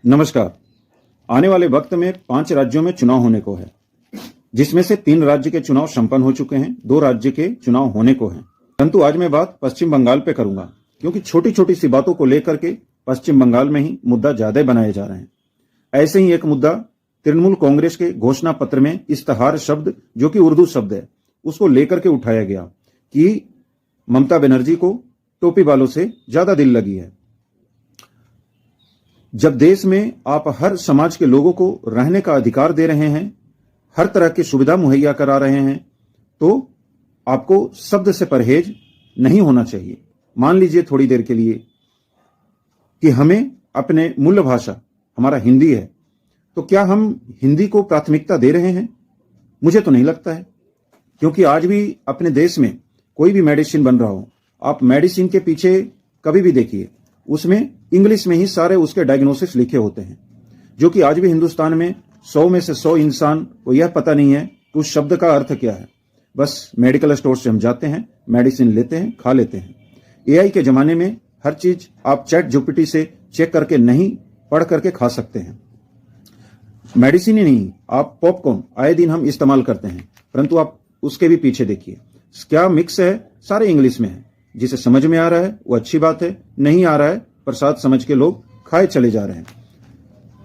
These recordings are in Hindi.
नमस्कार। आने वाले वक्त में 5 राज्यों में चुनाव होने को है, जिसमें से 3 राज्य के चुनाव संपन्न हो चुके हैं, 2 राज्य के चुनाव होने को हैं। परंतु आज मैं बात पश्चिम बंगाल पे करूंगा, क्योंकि छोटी छोटी सी बातों को लेकर के पश्चिम बंगाल में ही मुद्दा ज्यादा बनाए जा रहे हैं। ऐसे ही एक मुद्दा तृणमूल कांग्रेस के घोषणा पत्र में इस्तेहार शब्द, जो कि उर्दू शब्द है, उसको लेकर के उठाया गया कि ममता बनर्जी को टोपी वालों से ज्यादा दिल लगी है। जब देश में आप हर समाज के लोगों को रहने का अधिकार दे रहे हैं, हर तरह की सुविधा मुहैया करा रहे हैं, तो आपको शब्द से परहेज नहीं होना चाहिए। मान लीजिए थोड़ी देर के लिए कि हमें अपने मूल भाषा हमारा हिंदी है, तो क्या हम हिंदी को प्राथमिकता दे रहे हैं? मुझे तो नहीं लगता है, क्योंकि आज भी अपने देश में कोई भी मेडिसिन बन रहा हो, आप मेडिसिन के पीछे कभी भी देखिए, उसमें इंग्लिश में ही सारे उसके डायग्नोसिस लिखे होते हैं, जो कि आज भी हिंदुस्तान में 100 में से 100 इंसान को यह पता नहीं है कि उस शब्द का अर्थ क्या है। बस मेडिकल स्टोर से हम जाते हैं, मेडिसिन लेते हैं, खा लेते हैं। एआई के जमाने में हर चीज आप चैट जीपीटी से चेक करके नहीं, पढ़ करके खा सकते हैं। मेडिसिन ही नहीं, आप पॉपकॉर्न आए दिन हम इस्तेमाल करते हैं, परंतु आप उसके भी पीछे देखिए क्या मिक्स है, सारे इंग्लिश में है। जिसे समझ में आ रहा है वो अच्छी बात है, नहीं आ रहा है प्रसाद समझ के लोग खाए चले जा रहे हैं।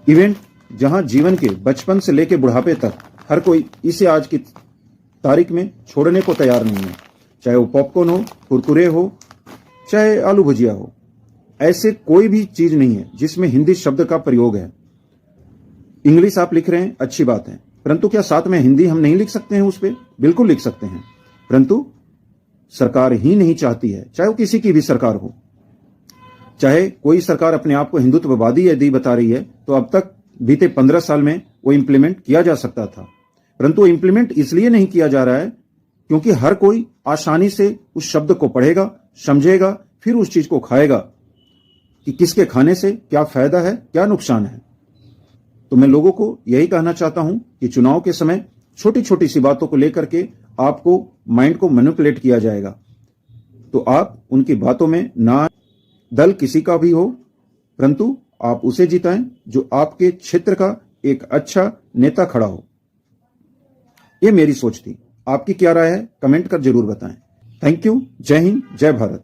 इवेंट जहां जीवन के बचपन से लेकर बुढ़ापे तक हर कोई इसे आज की तारीख में छोड़ने को तैयार नहीं है, चाहे वो पॉपकॉर्न हो, कुरकुरे हो, चाहे आलू भुजिया हो। ऐसे कोई भी चीज नहीं है जिसमें हिंदी शब्द का प्रयोग है। इंग्लिश आप लिख रहे हैं, अच्छी बात है, परंतु क्या साथ में हिंदी हम नहीं लिख सकते हैं? उस पर बिल्कुल लिख सकते हैं, परंतु सरकार ही नहीं चाहती है, चाहे वो किसी की भी सरकार हो। चाहे कोई सरकार अपने आप को हिंदुत्ववादी यदि बता रही है, तो अब तक बीते 15 साल में वो इंप्लीमेंट किया जा सकता था, परंतु वो इंप्लीमेंट इसलिए नहीं किया जा रहा है क्योंकि हर कोई आसानी से उस शब्द को पढ़ेगा, समझेगा, फिर उस चीज को खाएगा कि किसके खाने से क्या फायदा है, क्या नुकसान है। तो मैं लोगों को यही कहना चाहता हूं कि चुनाव के समय छोटी छोटी सी बातों को लेकर के आपको माइंड को मैनिपुलेट किया जाएगा, तो आप उनकी बातों में ना, दल किसी का भी हो, परंतु आप उसे जिताएं जो आपके क्षेत्र का एक अच्छा नेता खड़ा हो। यह मेरी सोच थी। आपकी क्या राय है? कमेंट कर जरूर बताएं। Thank you. जय हिंद, जय भारत।